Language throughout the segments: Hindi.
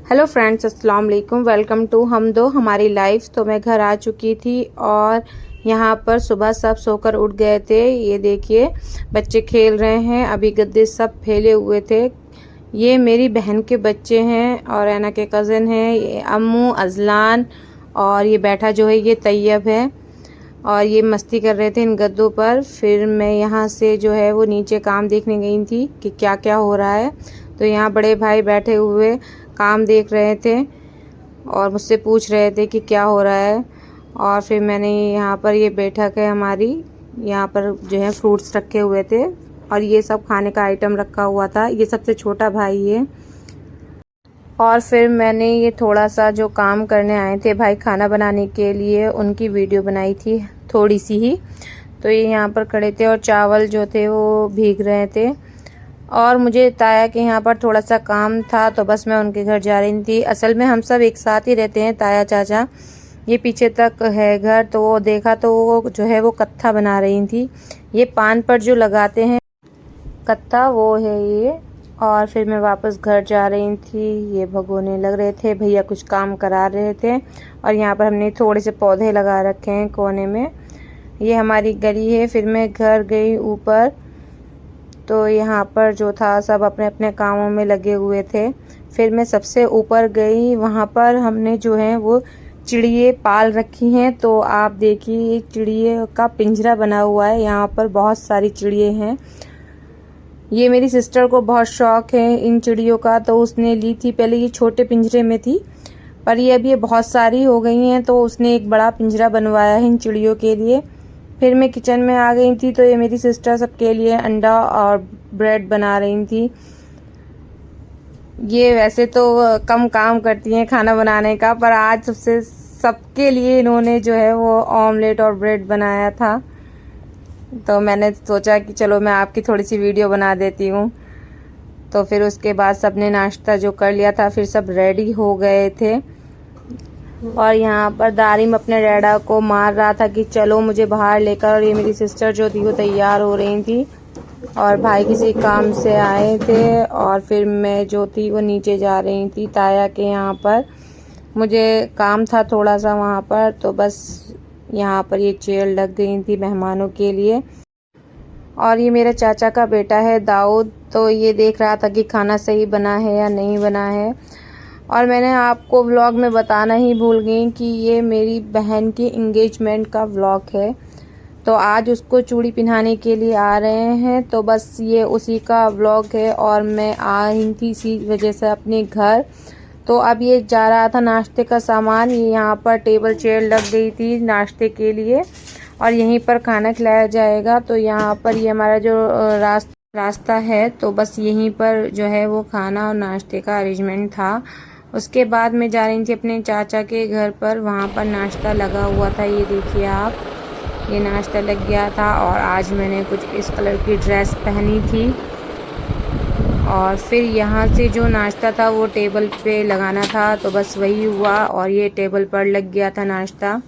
हेलो फ्रेंड्स, अस्सलाम वालेकुम। वेलकम टू हम दो हमारी लाइफ। तो मैं घर आ चुकी थी और यहाँ पर सुबह सब सोकर उठ गए थे। ये देखिए बच्चे खेल रहे हैं। अभी गद्दे सब फैले हुए थे। ये मेरी बहन के बच्चे हैं और ऐना के कज़न हैं। ये अम्मू, अजलान और ये बैठा जो है ये तैयब है और ये मस्ती कर रहे थे इन गद्दों पर। फिर मैं यहाँ से जो है वो नीचे काम देखने गई थी कि क्या क्या हो रहा है। तो यहाँ बड़े भाई बैठे हुए काम देख रहे थे और मुझसे पूछ रहे थे कि क्या हो रहा है। और फिर मैंने यहाँ पर ये बैठक है हमारी, यहाँ पर जो है फ्रूट्स रखे हुए थे और ये सब खाने का आइटम रखा हुआ था। ये सबसे छोटा भाई है। और फिर मैंने ये थोड़ा सा जो काम करने आए थे भाई खाना बनाने के लिए, उनकी वीडियो बनाई थी थोड़ी सी ही। तो ये यहाँ पर खड़े थे और चावल जो थे वो भीग रहे थे और मुझे ताया के यहाँ पर थोड़ा सा काम था तो बस मैं उनके घर जा रही थी। असल में हम सब एक साथ ही रहते हैं, ताया चाचा। ये पीछे तक है घर। तो वो देखा तो वो जो है वो कत्था बना रही थी। ये पान पर जो लगाते हैं कत्था, वो है ये। और फिर मैं वापस घर जा रही थी। ये भगोने लग रहे थे, भैया कुछ काम करा रहे थे। और यहाँ पर हमने थोड़े से पौधे लगा रखे हैं कोने में। ये हमारी गली है। फिर मैं घर गई ऊपर, तो यहाँ पर जो था सब अपने अपने कामों में लगे हुए थे। फिर मैं सबसे ऊपर गई। वहाँ पर हमने जो है वो चिड़िए पाल रखी हैं। तो आप देखिए चिड़िए का पिंजरा बना हुआ है। यहाँ पर बहुत सारी चिड़िए हैं। ये मेरी सिस्टर को बहुत शौक है इन चिड़ियों का, तो उसने ली थी। पहले ये छोटे पिंजरे में थी पर ये अभी बहुत सारी हो गई हैं, तो उसने एक बड़ा पिंजरा बनवाया है इन चिड़ियों के लिए। फिर मैं किचन में आ गई थी। तो ये मेरी सिस्टर सबके लिए अंडा और ब्रेड बना रही थी। ये वैसे तो कम काम करती हैं खाना बनाने का, पर आज सबके लिए इन्होंने जो है वो ऑमलेट और ब्रेड बनाया था। तो मैंने सोचा कि चलो मैं आपकी थोड़ी सी वीडियो बना देती हूँ। तो फिर उसके बाद सबने नाश्ता जो कर लिया था, फिर सब रेडी हो गए थे। और यहाँ पर दारिम अपने डैडा को मार रहा था कि चलो मुझे बाहर लेकर। और ये मेरी सिस्टर जो थी वो तैयार हो रही थी और भाई किसी काम से आए थे। और फिर मैं जो थी वो नीचे जा रही थी ताया के यहाँ पर। मुझे काम था थोड़ा सा वहाँ पर, तो बस यहाँ पर ये चेयर लग गई थी मेहमानों के लिए। और ये मेरा चाचा का बेटा है दाऊद। तो ये देख रहा था कि खाना सही बना है या नहीं बना है। और मैंने आपको व्लॉग में बताना ही भूल गई कि ये मेरी बहन की एंगेजमेंट का व्लॉग है। तो आज उसको चूड़ी पहनाने के लिए आ रहे हैं, तो बस ये उसी का व्लॉग है। और मैं आई थी इसी वजह से अपने घर। तो अब ये जा रहा था नाश्ते का सामान। ये यहाँ पर टेबल चेयर लग गई थी नाश्ते के लिए और यहीं पर खाना खिलाया जाएगा। तो यहाँ पर ये हमारा जो रास्ता है, तो बस यहीं पर जो है वो खाना और नाश्ते का अरेंजमेंट था। उसके बाद मैं जा रही थी अपने चाचा के घर पर। वहाँ पर नाश्ता लगा हुआ था, ये देखिए आप, ये नाश्ता लग गया था। और आज मैंने कुछ इस कलर की ड्रेस पहनी थी। और फिर यहाँ से जो नाश्ता था वो टेबल पे लगाना था, तो बस वही हुआ और ये टेबल पर लग गया था नाश्ता।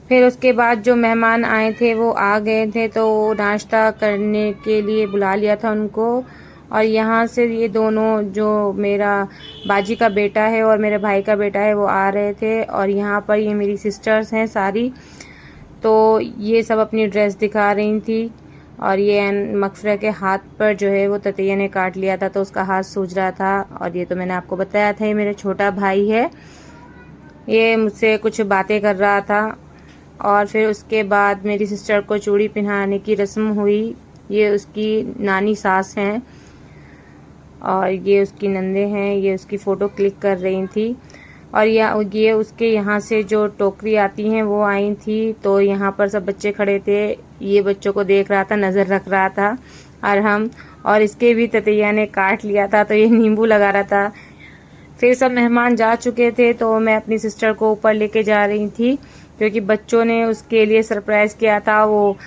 फिर उसके बाद जो मेहमान आए थे वो आ गए थे, तो नाश्ता करने के लिए बुला लिया था उनको। और यहाँ से ये दोनों, जो मेरा बाजी का बेटा है और मेरे भाई का बेटा है, वो आ रहे थे। और यहाँ पर ये मेरी सिस्टर्स हैं सारी। तो ये सब अपनी ड्रेस दिखा रही थी। और ये मकफरा के हाथ पर जो है वो ततैया ने काट लिया था, तो उसका हाथ सूज रहा था। और ये तो मैंने आपको बताया था, ये मेरा छोटा भाई है। ये मुझसे कुछ बातें कर रहा था। और फिर उसके बाद मेरी सिस्टर को चूड़ी पहनाने की रस्म हुई। ये उसकी नानी सास हैं और ये उसकी नंदे हैं। ये उसकी फ़ोटो क्लिक कर रही थी। और ये उसके यहाँ से जो टोकरी आती हैं वो आई थी। तो यहाँ पर सब बच्चे खड़े थे। ये बच्चों को देख रहा था, नज़र रख रहा था। और इसके भी ततैया ने काट लिया था, तो ये नींबू लगा रहा था। फिर सब मेहमान जा चुके थे, तो मैं अपनी सिस्टर को ऊपर लेके जा रही थी क्योंकि बच्चों ने उसके लिए सरप्राइज़ किया था। वो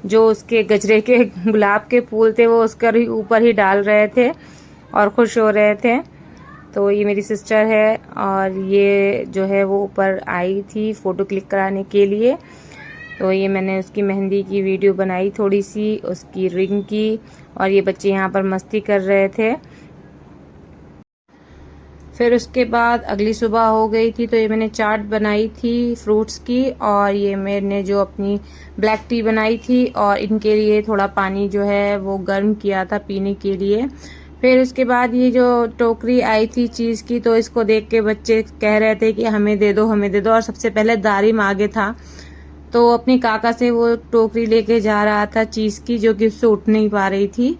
जो उसके गजरे के गुलाब के फूल थे वो उसके ऊपर ही डाल रहे थे और खुश हो रहे थे। तो ये मेरी सिस्टर है और ये जो है वो ऊपर आई थी फ़ोटो क्लिक कराने के लिए। तो ये मैंने उसकी मेहंदी की वीडियो बनाई थोड़ी सी, उसकी रिंग की। और ये बच्चे यहाँ पर मस्ती कर रहे थे। फिर उसके बाद अगली सुबह हो गई थी, तो ये मैंने चाट बनाई थी फ्रूट्स की, और ये मैंने जो अपनी ब्लैक टी बनाई थी, और इनके लिए थोड़ा पानी जो है वो गर्म किया था पीने के लिए। फिर उसके बाद ये जो टोकरी आई थी चीज़ की, तो इसको देख के बच्चे कह रहे थे कि हमें दे दो, हमें दे दो। और सबसे पहले दारिम आगे था, तो अपनी काका से वो टोकरी लेके जा रहा था चीज़ की, जो कि उससे उठ नहीं पा रही थी,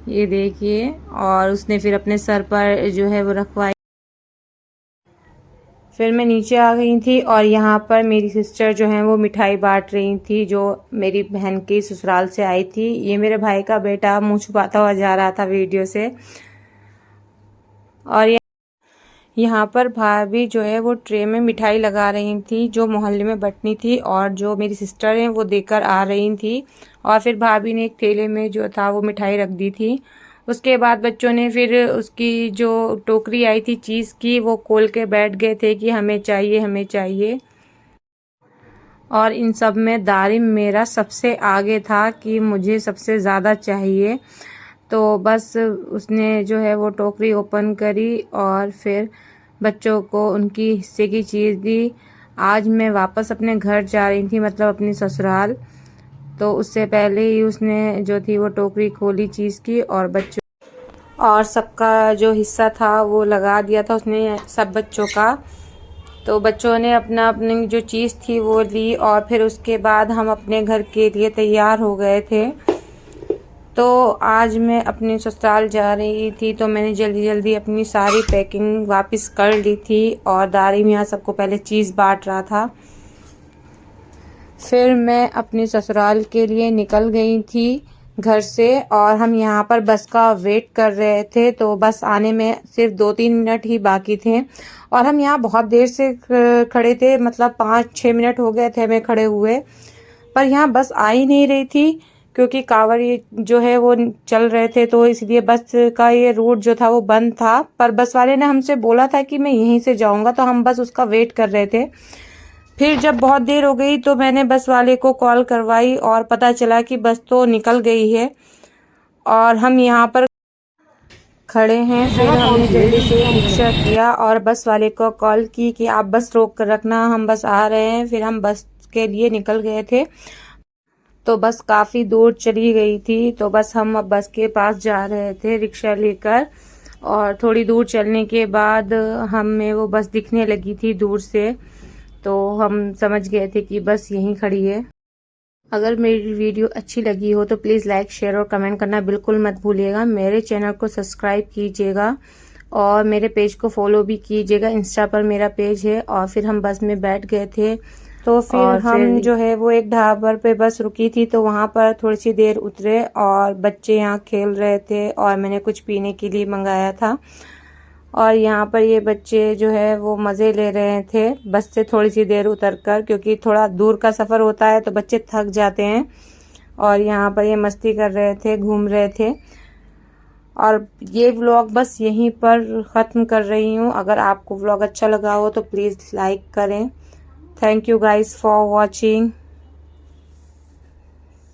ये देखिए। और उसने फिर अपने सर पर जो है वो रखवाई। फिर मैं नीचे आ गई थी, और यहाँ पर मेरी सिस्टर जो है वो मिठाई बांट रही थी, जो मेरी बहन की ससुराल से आई थी। ये मेरे भाई का बेटा मुँह छुपाता हुआ जा रहा था वीडियो से। और यहाँ पर भाभी जो है वो ट्रे में मिठाई लगा रही थी, जो मोहल्ले में बंटनी थी, और जो मेरी सिस्टर हैं वो देकर आ रही थी। और फिर भाभी ने एक ठेले में जो था वो मिठाई रख दी थी। उसके बाद बच्चों ने फिर उसकी जो टोकरी आई थी चीज़ की, वो खोल के बैठ गए थे कि हमें चाहिए, हमें चाहिए। और इन सब में दारिम मेरा सबसे आगे था कि मुझे सबसे ज़्यादा चाहिए। तो बस उसने जो है वो टोकरी ओपन करी, और फिर बच्चों को उनकी हिस्से की चीज़ दी। आज मैं वापस अपने घर जा रही थी, मतलब अपनी ससुराल, तो उससे पहले ही उसने जो थी वो टोकरी खोली चीज़ की, और बच्चों और सबका जो हिस्सा था वो लगा दिया था उसने, सब बच्चों का। तो बच्चों ने अपनी जो चीज़ थी वो ली, और फिर उसके बाद हम अपने घर के लिए तैयार हो गए थे। तो आज मैं अपनी ससुराल जा रही थी, तो मैंने जल्दी जल्दी अपनी सारी पैकिंग वापस कर ली थी, और दारिम यहाँ सबको पहले चीज़ बांट रहा था। फिर मैं अपनी ससुराल के लिए निकल गई थी घर से, और हम यहाँ पर बस का वेट कर रहे थे। तो बस आने में सिर्फ 2-3 मिनट ही बाकी थे, और हम यहाँ बहुत देर से खड़े थे, मतलब 5-6 मिनट हो गए थे हमें खड़े हुए, पर यहाँ बस आ ही नहीं रही थी, क्योंकि कांवड़ जो है वो चल रहे थे, तो इसलिए बस का ये रूट जो था वो बंद था। पर बस वाले ने हमसे बोला था कि मैं यहीं से जाऊंगा, तो हम बस उसका वेट कर रहे थे। फिर जब बहुत देर हो गई, तो मैंने बस वाले को कॉल करवाई, और पता चला कि बस तो निकल गई है, और हम यहाँ पर खड़े हैं। फिर हमने जल्दी से रिक्शा किया, और बस वाले को कॉल की कि आप बस रोक कर रखना, हम बस आ रहे हैं। फिर हम बस के लिए निकल गए थे। तो बस काफ़ी दूर चली गई थी, तो बस हम अब बस के पास जा रहे थे रिक्शा लेकर। और थोड़ी दूर चलने के बाद हमें वो बस दिखने लगी थी दूर से, तो हम समझ गए थे कि बस यहीं खड़ी है। अगर मेरी वीडियो अच्छी लगी हो तो प्लीज़ लाइक, शेयर और कमेंट करना बिल्कुल मत भूलिएगा। मेरे चैनल को सब्सक्राइब कीजिएगा, और मेरे पेज को फॉलो भी कीजिएगा। इंस्टा पर मेरा पेज है। और फिर हम बस में बैठ गए थे, तो फिर हम जो है वो एक ढाबा पे बस रुकी थी, तो वहाँ पर थोड़ी सी देर उतरे, और बच्चे यहाँ खेल रहे थे, और मैंने कुछ पीने के लिए मंगाया था। और यहाँ पर ये बच्चे जो है वो मज़े ले रहे थे बस से थोड़ी सी देर उतरकर, क्योंकि थोड़ा दूर का सफ़र होता है तो बच्चे थक जाते हैं। और यहाँ पर ये मस्ती कर रहे थे, घूम रहे थे। और ये व्लॉग बस यहीं पर ख़त्म कर रही हूँ। अगर आपको व्लॉग अच्छा लगा हो तो प्लीज़ लाइक करें। Thank you guys for watching.